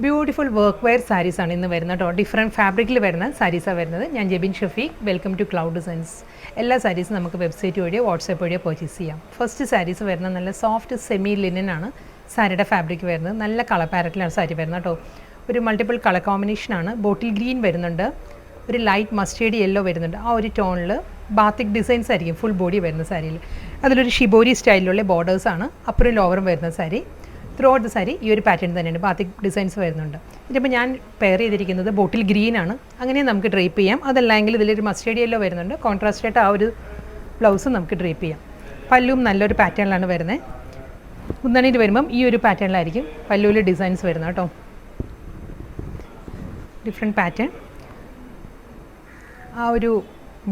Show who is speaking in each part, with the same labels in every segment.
Speaker 1: Beautiful work wear സാരീസാണ് ഇന്ന് വരുന്നത് കേട്ടോ. ഡിഫറെൻറ്റ് ഫാബ്രിക്കിൽ വരുന്ന സാരീസാണ് വരുന്നത്. ഞാൻ Jebin Shafeeq. Welcome to Cloud Designs. എല്ലാ സാരീസും നമുക്ക് വെബ്സൈറ്റ് വഴിയോ വാട്സാപ്പ് വഴിയോ പർച്ചേസ് ചെയ്യാം. ഫസ്റ്റ് സാരീസ് വരുന്നത് നല്ല സോഫ്റ്റ് സെമി ലിനൻ ആണ് സാരിയുടെ ഫാബ്രിക് വരുന്നത്. നല്ല കളർ പാരറ്റിലാണ് സാരി വരുന്നത് കേട്ടോ. ഒരു മൾട്ടിപ്പിൾ കളർ കോമ്പിനേഷനാണ്. ബോട്ടിൽ ഗ്രീൻ വരുന്നുണ്ട്, ഒരു ലൈറ്റ് മസ്റ്റേർഡ് യെല്ലോ വരുന്നുണ്ട്. ആ ഒരു ടോണിൽ ബാത്തിക് ഡിസൈൻസ് ആയിരിക്കും ഫുൾ ബോഡി വരുന്ന സാരിയിൽ. അതിലൊരു ഷിബോരി സ്റ്റൈലിലുള്ള ബോർഡേഴ്സാണ് അപ്പറും ലോവറും വരുന്ന sari. Through out the sari ഈ ഒരു പാറ്റേൺ തന്നെയാണ്, ബാത്തിക് ഡിസൈൻസ് വരുന്നുണ്ട്. ഇതിപ്പോൾ ഞാൻ പെയർ ചെയ്തിരിക്കുന്നത് ബോട്ടിൽ ഗ്രീൻ ആണ്. അങ്ങനെ നമുക്ക് ഡ്രേപ്പ് ചെയ്യാം. അതല്ലെങ്കിൽ ഇതിലൊരു മസ്റ്റേർഡ് യെല്ലോ വരുന്നുണ്ട്. കോൺട്രാസ്റ്റ് ആയിട്ട് ആ ഒരു ബ്ലൗസും നമുക്ക് ഡ്രേപ്പ് ചെയ്യാം. പല്ലും നല്ലൊരു പാറ്റേണിലാണ് വരുന്നത്. മുന്താണിയിൽ വരുമ്പം ഈ ഒരു പാറ്റേണിലായിരിക്കും പല്ലുവിൽ ഡിസൈൻസ് വരുന്നത് കേട്ടോ. Different pattern. ആ ഒരു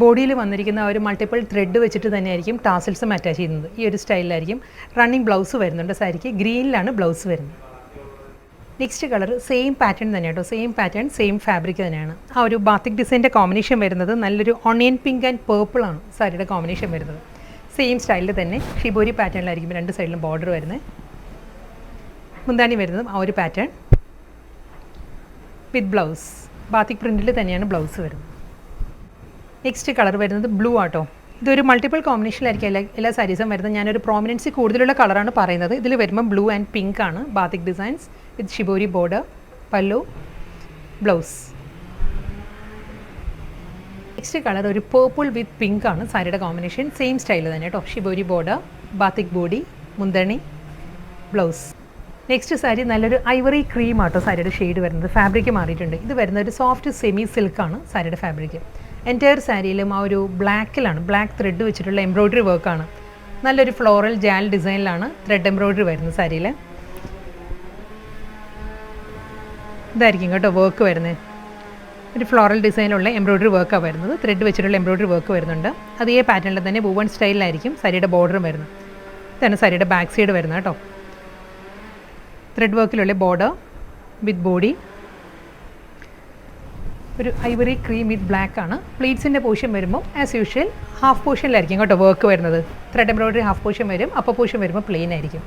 Speaker 1: ബോഡിയിൽ വന്നിരിക്കുന്ന ആ ഒരു മൾട്ടിപ്പിൾ ത്രെഡ് വെച്ചിട്ട് തന്നെയായിരിക്കും ടാസിൽസും അറ്റാച്ച് ചെയ്യുന്നത്. ഈ ഒരു സ്റ്റൈലിലായിരിക്കും. റണ്ണിങ് ബ്ലൗസ് വരുന്നുണ്ട് സാരിക്ക്. ഗ്രീനിലാണ് ബ്ലൗസ് വരുന്നത്. നെക്സ്റ്റ് കളർ സെയിം പാറ്റേൺ തന്നെയാണ് കേട്ടോ. സെയിം പാറ്റേൺ സെയിം ഫാബ്രിക് തന്നെയാണ്. ആ ഒരു ബാത്തിക് ഡിസൈൻ്റെ കോമ്പിനേഷൻ വരുന്നത് നല്ലൊരു ഓണിയൻ പിങ്ക് ആൻഡ് പേർപ്പിളാണ് സാരിയുടെ കോമ്പിനേഷൻ വരുന്നത്. സെയിം സ്റ്റൈലിൽ തന്നെ ഷിബോരി പാറ്റേണിലായിരിക്കും രണ്ട് സൈഡിലും ബോർഡർ വരുന്നത്. മുന്താണി വരുന്നതും ആ ഒരു പാറ്റേൺ വിത്ത് ബ്ലൗസ്. ബാത്തിക് പ്രിൻറ്റിൽ തന്നെയാണ് ബ്ലൗസ് വരുന്നത്. നെക്സ്റ്റ് കളർ വരുന്നത് ബ്ലൂ ആട്ടോ. ഇതൊരു മൾട്ടിപ്പിൾ കോമ്പിനേഷനിലായിരിക്കും എല്ലാ സാരീസും വരുന്നത്. ഞാനൊരു പ്രോമിനൻസി കൂടുതലുള്ള കളറാണ് പറയുന്നത്. ഇതിൽ വരുമ്പോൾ ബ്ലൂ ആൻഡ് പിങ്ക് ആണ് batik designs with shibori border, pallu, blouse. Next colour ഒരു പേർപ്പിൾ വിത്ത് പിങ്ക് ആണ് സാരിയുടെ കോമ്പിനേഷൻ. സെയിം സ്റ്റൈൽ തന്നെ കേട്ടോ. ഷിബോരി ബോർഡർ, ബാത്തിക് ബോഡി, മുന്തണി, ബ്ലൗസ്. നെക്സ്റ്റ് സാരി നല്ലൊരു ഐവറി ക്രീം ആട്ടോ സാരിയുടെ ഷെയ്ഡ് വരുന്നത്. ഫാബ്രിക് മാറിയിട്ടുണ്ട്. ഇത് വരുന്ന ഒരു സോഫ്റ്റ് സെമി സിൽക്കാണ് സാരിയുടെ ഫാബ്രിക്. എൻറ്റയർ സാരിയിലും ആ ഒരു ബ്ലാക്കിലാണ്, ബ്ലാക്ക് ത്രെഡ് വെച്ചിട്ടുള്ള എംബ്രോയ്ഡറി വർക്കാണ്. നല്ലൊരു ഫ്ലോറൽ ജാൽ ഡിസൈനിലാണ് ത്രെഡ് എംബ്രോയ്ഡറി വരുന്നത് സാരിയിൽ. ഇതായിരിക്കും കേട്ടോ വർക്ക് വരുന്നത്. ഒരു ഫ്ലോറൽ ഡിസൈനിലുള്ള എംബ്രോയ്ഡറി വർക്കാണ് വരുന്നത്. ത്രെഡ് വെച്ചിട്ടുള്ള എംബ്രോയ്ഡറി വർക്ക് വരുന്നുണ്ട്. അതേ പാറ്റേണിൽ തന്നെ വുവൺ സ്റ്റൈലിലായിരിക്കും സാരിയുടെ ബോർഡറും വരുന്നത്. ഇതാണ് സാരിയുടെ ബാക്ക് സൈഡ് വരുന്നത് കേട്ടോ. ത്രെഡ് വർക്കിലുള്ള ബോർഡർ വിത്ത് ബോഡി. ഒരു ഐവറി ക്രീം വിത്ത് ബ്ലാക്ക് ആണ്. പ്ലീറ്റ്സിൻ്റെ പോർഷൻ വരുമ്പോൾ ആസ് യൂഷ്വൽ ഹാഫ് പോർഷനിലായിരിക്കും കേട്ടോ വർക്ക് വരുന്നത്. ത്രെഡ് എംബ്രോയ്ഡറി ഹാഫ് പോർഷൻ വരും, അപ്പർ പോർഷൻ വരുമ്പോൾ പ്ലെയിൻ ആയിരിക്കും.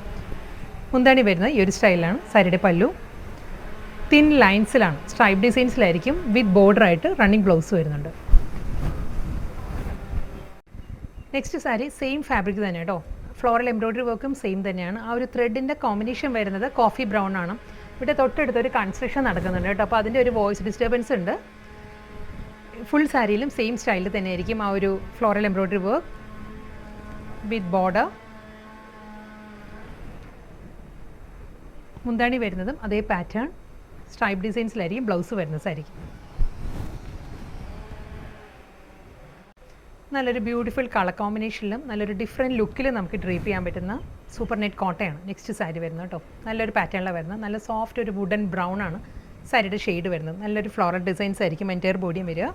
Speaker 1: മുന്താണി വരുന്നത് ഈ ഒരു സ്റ്റൈലാണ്. സാരിയുടെ പല്ലു തിൻ ലൈൻസിലാണ്, സ്ട്രൈപ്പ് ഡിസൈൻസിലായിരിക്കും വിത്ത് ബോർഡറായിട്ട് റണ്ണിങ് ബ്ലൗസ് വരുന്നുണ്ട്. നെക്സ്റ്റ് സാരി സെയിം ഫാബ്രിക് തന്നെ കേട്ടോ. ഫ്ലോറൽ എംബ്രോയ്ഡറി വർക്കും സെയിം തന്നെയാണ്. ആ ഒരു ത്രെഡിൻ്റെ കോമ്പിനേഷൻ വരുന്നത് കോഫി ബ്രൗൺ ആണ്. ഇവിടെ തൊട്ടടുത്തൊരു കൺസ്ട്രക്ഷൻ നടക്കുന്നുണ്ട് കേട്ടോ. അപ്പോൾ അതിൻ്റെ ഒരു വോയിസ് ഡിസ്റ്റർബൻസ് ഉണ്ട്. ഫുൾ സാരിയിലും സെയിം സ്റ്റൈലിൽ തന്നെയായിരിക്കും ആ ഒരു floral embroidery work with border. മുന്താണി വരുന്നതും അതേ പാറ്റേൺ സ്ട്രൈപ്പ് ഡിസൈൻസിലായിരിക്കും ബ്ലൗസ് വരുന്നത് സാരിക്ക്. നല്ലൊരു ബ്യൂട്ടിഫുൾ കളർ കോമ്പിനേഷനിലും നല്ലൊരു ഡിഫറെൻറ്റ് ലുക്കിലും നമുക്ക് ഡ്രേപ്പ് ചെയ്യാൻ പറ്റുന്ന സൂപ്പർ നെറ്റ് കോട്ടയാണ് നെക്സ്റ്റ് സാരി വരുന്നത് കേട്ടോ. നല്ലൊരു പാറ്റേണിലാണ് വരുന്നത്. നല്ല സോഫ്റ്റ് ഒരു വുഡൻ ബ്രൗൺ ആണ് സാരിയുടെ ഷെയ്ഡ് വരുന്നത്. നല്ലൊരു ഫ്ലോറൽ ഡിസൈൻസ് ആയിരിക്കും എൻറ്റയർ ബോഡിയും വരിക.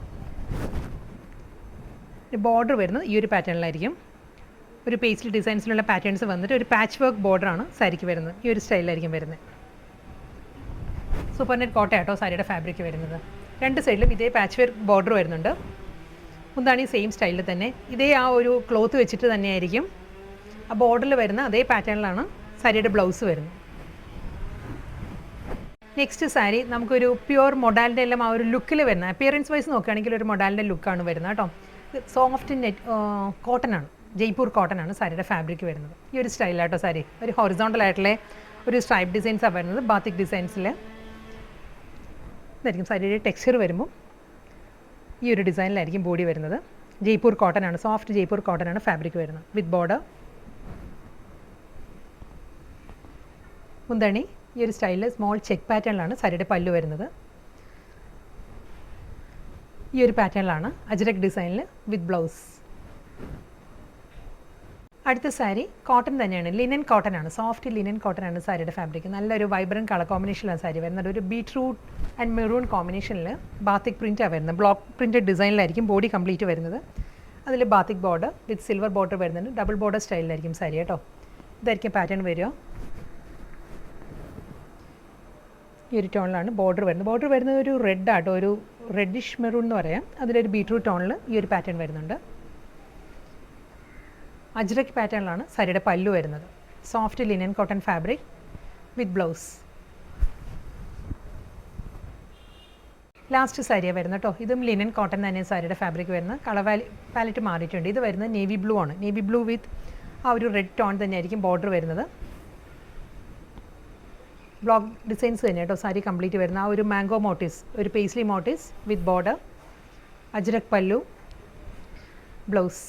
Speaker 1: ബോർഡർ വരുന്നത് ഈ ഒരു പാറ്റേണിലായിരിക്കും. ഒരു പേസ്റ്റിൽ ഡിസൈൻസിലുള്ള പാറ്റേൺസ് വന്നിട്ട് ഒരു പാച്ച് വർക്ക് ബോർഡറാണ് സാരിക്ക് വരുന്നത്. ഈ ഒരു സ്റ്റൈലിലായിരിക്കും വരുന്നത്. സൂപ്പർ നെറ്റ് കോട്ട ആട്ടോ സാരിയുടെ ഫാബ്രിക് വരുന്നത്. രണ്ട് സൈഡിലും ഇതേ പാച്ച് വർക്ക് ബോർഡർ വരുന്നുണ്ട്. മുന്താണി സെയിം സ്റ്റൈലിൽ തന്നെ ഇതേ ആ ഒരു ക്ലോത്ത് വെച്ചിട്ട് തന്നെയായിരിക്കും ആ ബോർഡറിൽ വരുന്ന അതേ പാറ്റേണിലാണ് സാരിയുടെ ബ്ലൗസ് വരുന്നത്. നെക്സ്റ്റ് സാരി നമുക്കൊരു പ്യുവർ മൊഡാലിൻ്റെ എല്ലാം ആ ഒരു ലുക്കിൽ വരുന്ന അപ്പിയറൻസ് വൈസ് നോക്കുകയാണെങ്കിൽ ഒരു മൊഡാലിൻ്റെ ലുക്കാണ് വരുന്നത് കേട്ടോ. സോഫ്റ്റ് നെറ്റ് കോട്ടൺ ആണ്, ജയ്പൂർ കോട്ടൺ ആണ് സാരിയുടെ ഫാബ്രിക് വരുന്നത്. ഈ ഒരു സ്റ്റൈലാട്ടോ സാരി. ഒരു ഹൊറിസോണ്ടൽ ആയിട്ടുള്ള ഒരു സ്ട്രൈപ്പ് ഡിസൈൻസാണ് വരുന്നത്. ബാത്തിക് ഡിസൈൻസിൽ ഇതായിരിക്കും സാരിയുടെ ടെക്സ്ചർ വരുമ്പോൾ ഈ ഒരു ഡിസൈനിലായിരിക്കും ബോഡി വരുന്നത്. ജയ്പൂർ കോട്ടൺ ആണ്, സോഫ്റ്റ് ജയ്പൂർ കോട്ടൺ ആണ് ഫാബ്രിക് വരുന്നത് വിത്ത് ബോർഡർ. മുന്താണി ഈ ഒരു സ്റ്റൈലിൽ സ്മോൾ ചെക്ക് പാറ്റേണിലാണ് സാരിയുടെ പല്ലു വരുന്നത്. ഈ ഒരു പാറ്റേണിലാണ് അജ്രക് ഡിസൈനിൽ വിത്ത് ബ്ലൗസ്. അടുത്ത സാരി കോട്ടൺ തന്നെയാണ്, ലിനൻ കോട്ടൺ ആണ്, സോഫ്റ്റ് ലിനൻ കോട്ടൺ ആണ് സാരിയുടെ ഫാബ്രിക്. നല്ലൊരു വൈബ്രൻറ്റ് കളർ കോമ്പിനേഷനിലാണ് സാരി വരുന്നത്. ഒരു ബീട്രൂട്ട് ആൻഡ് മെറൂൺ കോമ്പിനേഷനിൽ ബാത്തിക് പ്രിൻറ്റാണ് വരുന്നത്. ബ്ലോക്ക് പ്രിൻറ്റഡ് ഡിസൈനിലായിരിക്കും ബോഡി കംപ്ലീറ്റ് വരുന്നത്. അതിൽ ബാത്തിക് ബോർഡർ വിത്ത് സിൽവർ ബോർഡർ വരുന്നുണ്ട്. ഡബിൾ ബോർഡർ സ്റ്റൈലിലായിരിക്കും സാരി കേട്ടോ. ഇതായിരിക്കും പാറ്റേൺ വരിക. ഈ ഒരു ടോണിലാണ് ബോർഡർ വരുന്നത്. ബോർഡർ വരുന്നത് ഒരു റെഡ് ആട്ടോ, ഒരു റെഡിഷ് മെറൂൺ എന്ന് പറയാം. അതിലൊരു ബീട്രൂട്ട് ടോണിൽ ഈ ഒരു പാറ്റേൺ വരുന്നുണ്ട്. അജ്രക് പാറ്റേണിലാണ് സാരിയുടെ പല്ലു വരുന്നത്. Soft linen cotton fabric with blouse. Last സാരിയാണ് വരുന്നത് കേട്ടോ. ഇതും ലിനൻ കോട്ടൺ തന്നെ സാരിയുടെ ഫാബ്രിക് വരുന്നത്. കളർ പാലറ്റ് മാറിയിട്ടുണ്ട്. ഇത് വരുന്നത് നേവി ബ്ലൂ ആണ്. നേവി ബ്ലൂ വിത്ത് ആ ഒരു റെഡ് ടോൺ തന്നെയായിരിക്കും ബോർഡർ വരുന്നത്. ബ്ലോക്ക് ഡിസൈൻസ് തന്നെ കേട്ടോ സാരി കംപ്ലീറ്റ് വരുന്ന ആ ഒരു മാംഗോ മോട്ടീവ്സ്, ഒരു പേസ്ലി മോട്ടീവ്സ് വിത്ത് ബോർഡർ, അജ്രക് പല്ലു, ബ്ലൗസ്.